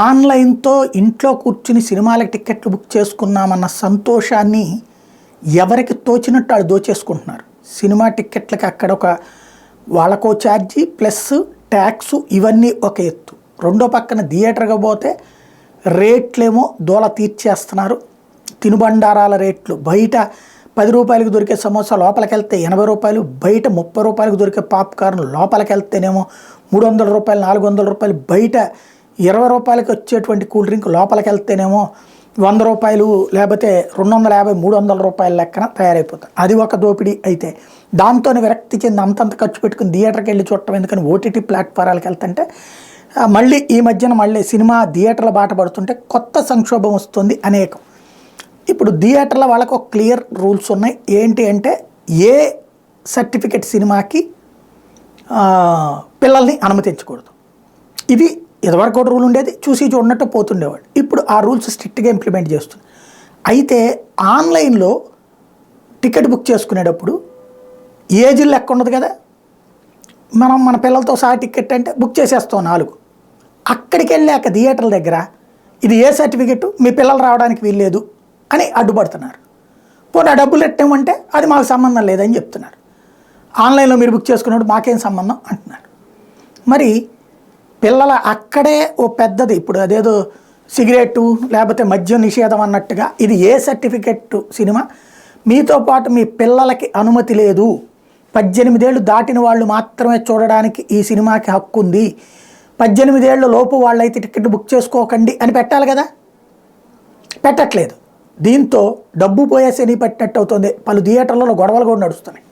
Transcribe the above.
ఆన్లైన్తో ఇంట్లో కూర్చుని సినిమాలకు టిక్కెట్లు బుక్ చేసుకున్నామన్న సంతోషాన్ని ఎవరికి తోచినట్టు వాళ్ళు దోచేసుకుంటున్నారు. సినిమా టిక్కెట్లకి అక్కడ ఒక వాళ్ళకో ఛార్జీ ప్లస్ ట్యాక్సు ఇవన్నీ ఒక ఎత్తు. రెండో పక్కన థియేటర్గా పోతే రేట్లేమో దోల తీర్చేస్తున్నారు. తినుబండారాల రేట్లు బయట 10 రూపాయలకు దొరికే సమోసా లోపలికి వెళ్తే 80 రూపాయలు, బయట 30 రూపాయలకు దొరికే పాప్కార్న్ లోపలికి వెళ్తేనేమో 300 రూపాయలు 400 రూపాయలు, బయట 20 రూపాయలకి వచ్చేటువంటి కూల్ డ్రింక్ లోపలికి వెళ్తేనేమో 100 రూపాయలు లేకపోతే 250 300 రూపాయల లెక్కన తయారైపోతుంది. అది ఒక దోపిడీ. అయితే దాంతో విరక్తి చెంది అంతంత ఖర్చు పెట్టుకుని థియేటర్కి వెళ్ళి చూడటం ఎందుకని ఓటీటీ ప్లాట్ఫారాలకు వెళ్తుంటే మళ్ళీ ఈ మధ్యన మళ్ళీ సినిమా థియేటర్ల బాట పడుతుంటే కొత్త సంక్షోభం వస్తుంది అనేకం. ఇప్పుడు థియేటర్ల వాళ్ళకు ఒక క్లియర్ రూల్స్ ఉన్నాయి. ఏంటి అంటే ఏ సర్టిఫికెట్ సినిమాకి పిల్లల్ని అనుమతించకూడదు. ఇది ఇదివరకు ఒక రూల్ ఉండేది, చూసి చూడనట్టు పోతుండేవాడు. ఇప్పుడు ఆ రూల్స్ స్ట్రిక్ట్గా ఇంప్లిమెంట్ చేస్తుంది. అయితే ఆన్లైన్లో టికెట్ బుక్ చేసుకునేటప్పుడు ఏజ్ లెక్క ఉండదు కదా. మనం మన పిల్లలతో సహా టికెట్ అంటే బుక్ చేసేస్తాం 4. అక్కడికి వెళ్ళాక థియేటర్ల దగ్గర ఇది ఏ సర్టిఫికెట్, మీ పిల్లలు రావడానికి వీల్లేదు అని అడ్డుపడుతున్నారు. పోనీ ఆ డబ్బులు ఎట్టమంటే అది మాకు సంబంధం లేదని చెప్తున్నారు. ఆన్లైన్లో మీరు బుక్ చేసుకున్నప్పుడు మాకేం సంబంధం అంటున్నారు. మరి పిల్లల అక్కడే ఓ పెద్దది, ఇప్పుడు అదేదో సిగరెట్టు లేకపోతే మద్యం నిషేధం అన్నట్టుగా ఇది ఏ సర్టిఫికెట్ సినిమా, మీతో పాటు మీ పిల్లలకి అనుమతి లేదు, 18 ఏళ్ళు దాటిన వాళ్ళు మాత్రమే చూడడానికి ఈ సినిమాకి హక్కు ఉంది, 18 ఏళ్ళ లోపు వాళ్ళైతే టికెట్ బుక్ చేసుకోకండి అని పెట్టాలి కదా. పెట్టట్లేదు. దీంతో డబ్బు పోయే శని పట్టినట్టు అవుతుంది. పలు థియేటర్లలో గొడవలు కూడా నడుస్తున్నాయి.